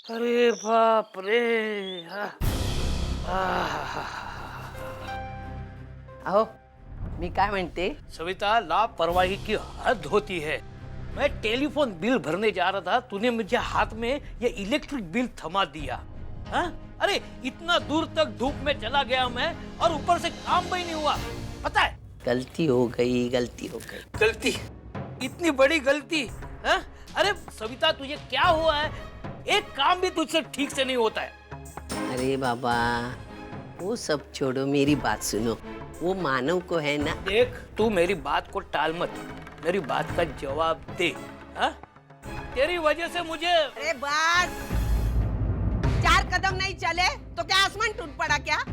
अरे बाप रे! आह. अहो मी काय म्हणते, सविता, लापरवाही की हद होती है. मैं टेलीफोन बिल भरने जा रहा था, तूने मुझे हाथ में ये इलेक्ट्रिक बिल थमा दिया. हाँ? अरे इतना दूर तक धूप में चला गया मैं और ऊपर से काम भी नहीं हुआ. पता है? गलती हो गई, गलती हो गई। गलती? इतनी बड़ी गलती? हाँ? अरे सविता, तुझे क्या हुआ है? एक काम भी तुझसे ठीक से नहीं होता है. अरे बाबा वो सब छोड़ो, मेरी बात सुनो। वो मानव को है ना, देख, तू मेरी बात को टाल मत, मेरी बात का जवाब दे. हाँ? तेरी वजह से मुझे अरे बस, 4 कदम नहीं चले तो क्या आसमान टूट पड़ा क्या?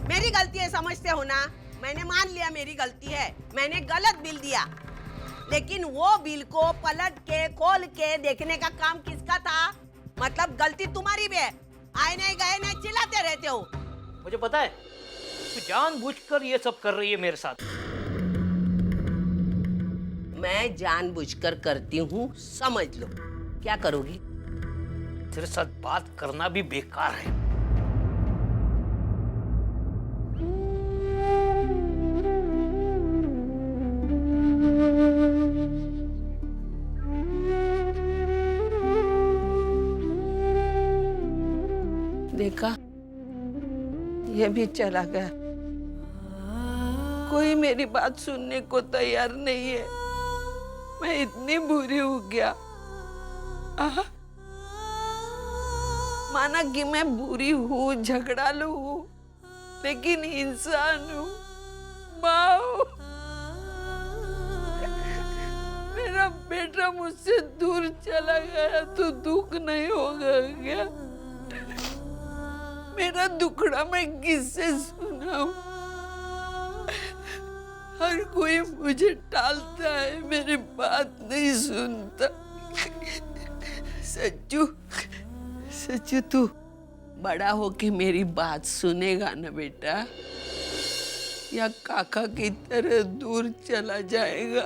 मेरी गलती है समझते हो ना? मैंने मान लिया मेरी गलती है, मैंने गलत बिल दिया, लेकिन वो बिल को पलट के खोल के देखने का काम किसका था? मतलब गलती तुम्हारी भी है. आए नहीं गए नहीं चिल्लाते रहते हो. मुझे पता है तू जानबूझकर ये सब कर रही है मेरे साथ. मैं जानबूझकर करती हूँ, समझ लो। क्या करोगी? तेरे साथ बात करना भी बेकार है. देखा, ये भी चला गया. कोई मेरी बात सुनने को तैयार नहीं है. मैं इतनी बुरी हो गया. आहा, माना कि मैं बुरी हूँ, झगड़ालू हूँ, लेकिन इंसान हूँ, माँ हूँ. मेरा बेटा मुझसे दूर चला गया तो दुख नहीं होगा क्या? मेरा दुखड़ा मैं किससे सुनाऊं? हर कोई मुझे टालता है, मेरी बात नहीं सुनता. सच्चू, सच्चू तू बड़ा होके मेरी बात सुनेगा ना बेटा, या काका की तरह दूर चला जाएगा?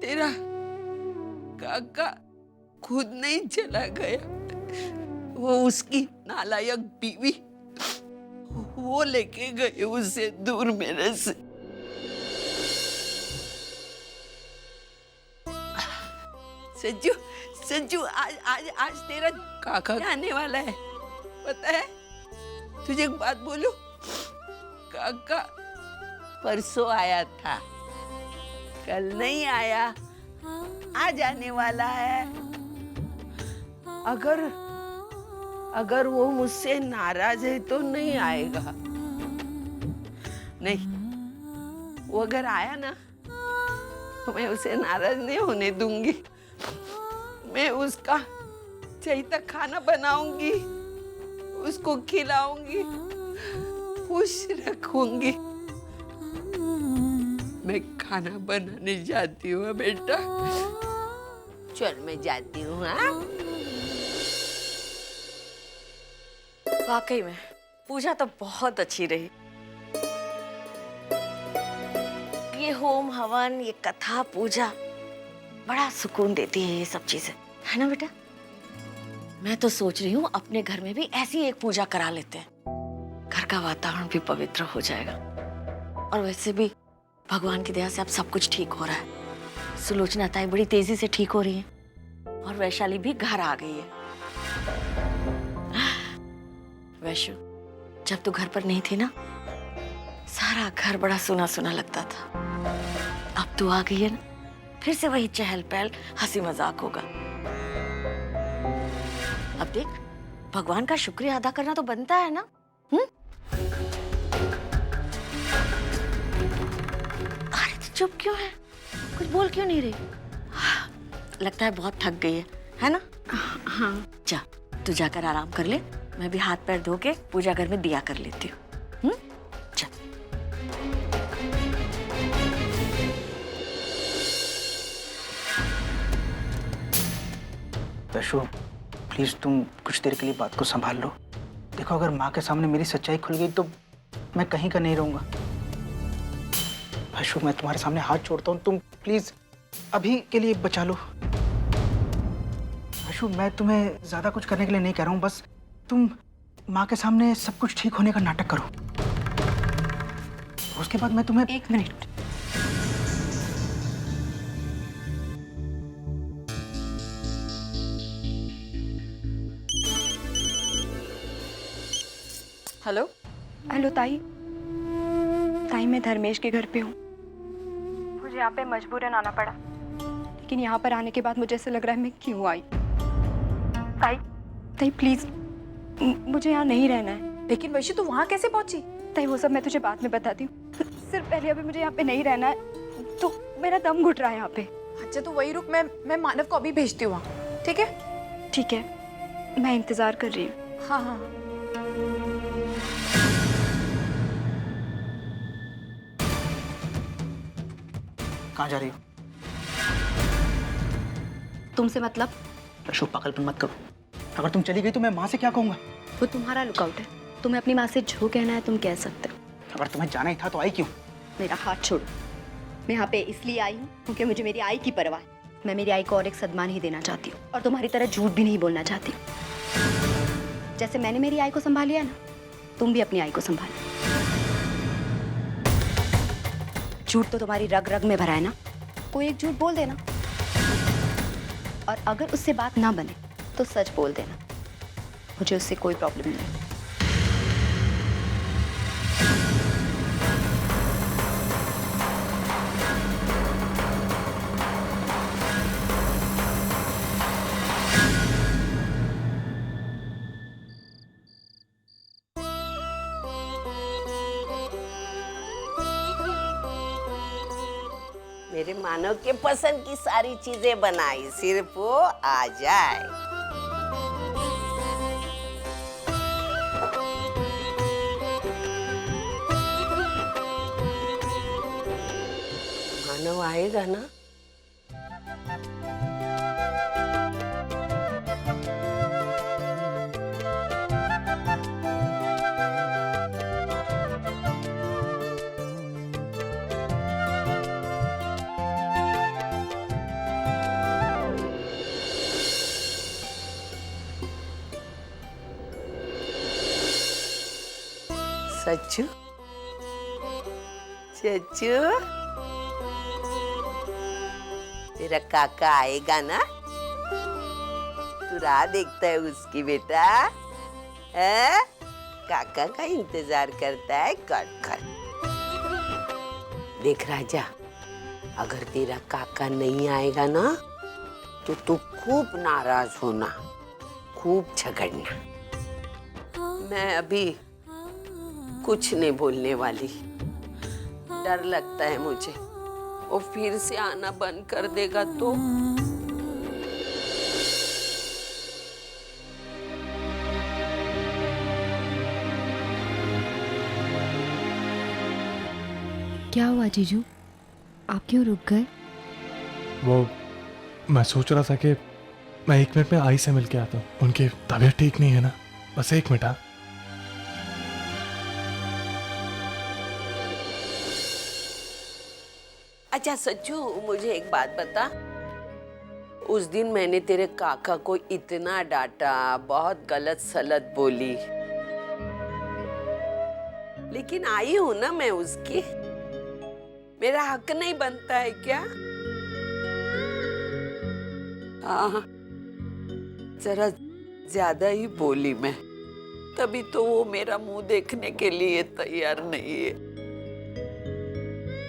तेरा काका खुद नहीं चला गया, वो उसकी नालायक बीवी वो लेके गए उसे दूर मेरे से. संजू, संजू, आज आज आज तेरा काका आने वाला है, पता है? तुझे एक बात बोलूं? काका परसों आया था, कल नहीं आया, आज आने वाला है. अगर वो मुझसे नाराज है तो नहीं आएगा. नहीं, वो अगर आया ना तो मैं उसे नाराज नहीं होने दूंगी. मैं उसका चाहिए खाना बनाऊंगी, उसको खिलाऊंगी, खुश रखूंगी. मैं खाना बनाने जाती हूँ बेटा. चल मैं जाती हूँ. हाँ, वाकई में पूजा तो बहुत अच्छी रही. ये होम हवन, ये कथा पूजा बड़ा सुकून देती है ये सब चीजें, है ना बेटा? मैं तो सोच रही हूँ अपने घर में भी ऐसी एक पूजा करा लेते हैं. घर का वातावरण भी पवित्र हो जाएगा. और वैसे भी भगवान की दया से अब सब कुछ ठीक हो रहा है. सुलोचना ताई बड़ी तेजी से ठीक हो रही है और वैशाली भी घर आ गई है. वैशु, जब तू घर पर नहीं थी ना, सारा घर बड़ा सुना सुना लगता था. अब तू आ गई है ना, फिर से वही चहल पहल, हंसी मजाक होगा. अब देख, भगवान का शुक्रिया अदा करना तो बनता है ना. अरे तो चुप क्यों है? कुछ बोल क्यों नहीं रही? लगता है बहुत थक गई है ना? हाँ. जा, तू जाकर आराम कर ले. मैं भी हाथ पैर धो के पूजा घर में दिया कर लेती हूँ. चल. वैशु, प्लीज तुम कुछ देर के लिए बात को संभाल लो. देखो, अगर माँ के सामने मेरी सच्चाई खुल गई तो मैं कहीं का नहीं रहूंगा. वैशु, मैं तुम्हारे सामने हाथ जोड़ता हूँ, तुम प्लीज अभी के लिए बचा लो. वैशु, मैं तुम्हें ज्यादा कुछ करने के लिए नहीं कह रहा हूँ, बस तुम माँ के सामने सब कुछ ठीक होने का नाटक करो। उसके बाद मैं तुम्हें... 1 मिनट। हेलो। हेलो ताई। ताई मैं धर्मेश के घर पे हूँ। मुझे यहाँ पे मजबूरन आना पड़ा, लेकिन यहाँ पर आने के बाद मुझे ऐसा लग रहा है मैं क्यों आई। ताई ताई प्लीज मुझे यहाँ नहीं रहना है। लेकिन वैशु तू वहाँ कैसे पहुँची? ताई वो सब मैं तुझे बाद में बताती हूँ, सिर्फ पहले अभी मुझे यहाँ पे नहीं रहना है। तो मेरा दम घुट रहा है यहाँ पे। अच्छा तू वही रुक, मैं मानव को अभी भेजती हूँ वहाँ, ठीक है? ठीक है, मैं इंतजार कर रही हूँ। हाँ हाँ। कहाँ जा रही हो? तुमसे मतलब? वैशु पागलपन मत करो। अगर तुम चली गई तो मैं माँ से क्या कहूँगा? वो तुम्हारा लुकआउट है, तुम्हें अपनी माँ से जो कहना है तुम कह सकते हो। अगर तुम्हें जाना ही था तो आई क्यों? मेरा हाथ छोड़ो। मैं यहाँ पे इसलिए आई हूँ क्योंकि मुझे मेरी आई की परवाह है। मैं मेरी आई को और एक सदमा नहीं देना चाहती हूँ, और तुम्हारी तरह झूठ भी नहीं बोलना चाहती हूँ। जैसे मैंने मेरी आई को संभाल लिया ना, तुम भी अपनी आई को संभालो। झूठ तो तुम्हारी रग रग में भरा है ना, कोई एक झूठ बोल देना, और अगर उससे बात ना बने तो सच बोल देना। मुझे उससे कोई प्रॉब्लम नहीं। मेरे मानव के पसंद की सारी चीजें बनाई, सिर्फ वो आ जाए। मानव आएगा ना? सच्चू, चच्चू, तेरा काका आएगा ना? तू राह देखता है उसकी बेटा, है? काका का इंतजार करता है कर कर। देख राजा, अगर तेरा काका नहीं आएगा ना तो तू खूब नाराज होना, खूब झगड़ना। मैं अभी कुछ नहीं बोलने वाली, डर लगता है मुझे वो फिर से आना बंद कर देगा तो। क्या हुआ जीजू, आप क्यों रुक गए? वो मैं सोच रहा था कि मैं 1 मिनट में आई से मिल के आता हूँ। उनकी तबीयत ठीक नहीं है ना, बस 1 मिनट। हाँ अच्छा सच्चू, मुझे एक बात बता, उस दिन मैंने तेरे काका को इतना डांटा, बहुत गलत सलत बोली, लेकिन आई हूं ना मैं उसकी। मेरा हक नहीं बनता है क्या? हाँ, जरा ज्यादा ही बोली मैं, तभी तो वो मेरा मुंह देखने के लिए तैयार नहीं है।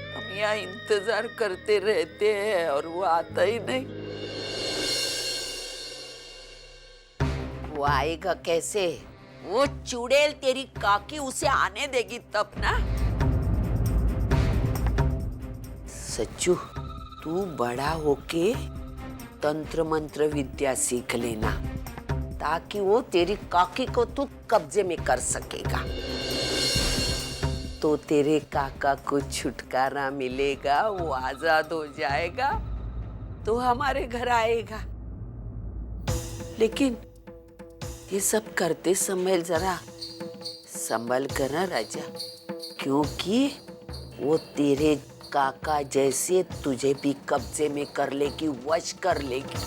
हम यहाँ इंतजार करते रहते हैं और वो आता ही नहीं। वो आएगा कैसे? वो चुड़ैल तेरी काकी उसे आने देगी तब ना। सच्चू, तू बड़ा होके तंत्र मंत्र विद्या सीख लेना, ताकि वो तेरी काकी को तू कब्जे में कर सकेगा, तो तेरे काका को छुटकारा मिलेगा, वो आजाद हो जाएगा, तो हमारे घर आएगा। लेकिन ये सब करते समय जरा संभल कर ना राजा, क्योंकि वो तेरे काका जैसे तुझे भी कब्जे में कर लेगी, वश कर लेगी।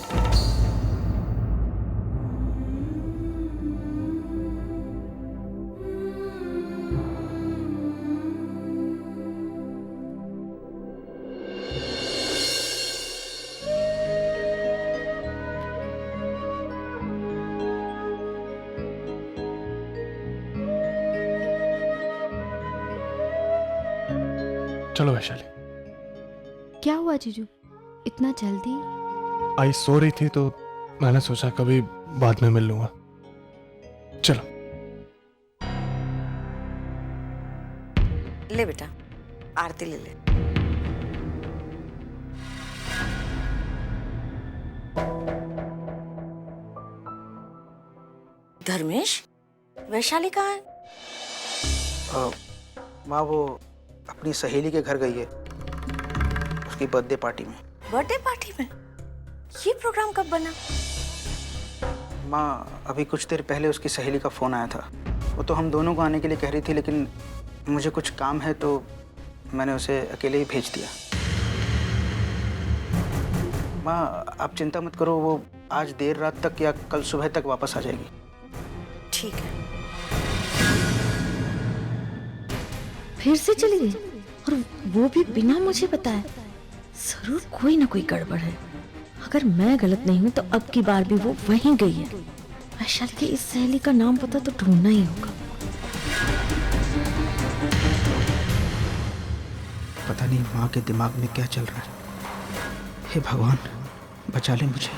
चलो वैशाली। क्या हुआ जीजू, इतना जल्दी? आई सो रही थी तो मैंने सोचा कभी बाद में मिल लूंगा। चलो। ले बेटा, आरती ले ले। धर्मेश, वैशाली कहाँ है? माँ वो अपनी सहेली के घर गई है, उसकी बर्थडे पार्टी में। बर्थडे पार्टी में? ये प्रोग्राम कब बना? माँ अभी कुछ देर पहले उसकी सहेली का फोन आया था। वो तो हम दोनों को आने के लिए कह रही थी, लेकिन मुझे कुछ काम है तो मैंने उसे अकेले ही भेज दिया। माँ आप चिंता मत करो, वो आज देर रात तक या कल सुबह तक वापस आ जाएगी। ठीक है। फिर से चली गई, और वो भी बिना मुझे बताए। जरूर कोई ना कोई गड़बड़ है। अगर मैं गलत नहीं हूँ तो अब की बार भी वो वहीं गई है। वैशाली की इस सहेली का नाम पता तो ढूंढना ही होगा। पता नहीं माँ के दिमाग में क्या चल रहा है। हे भगवान, बचा ले मुझे।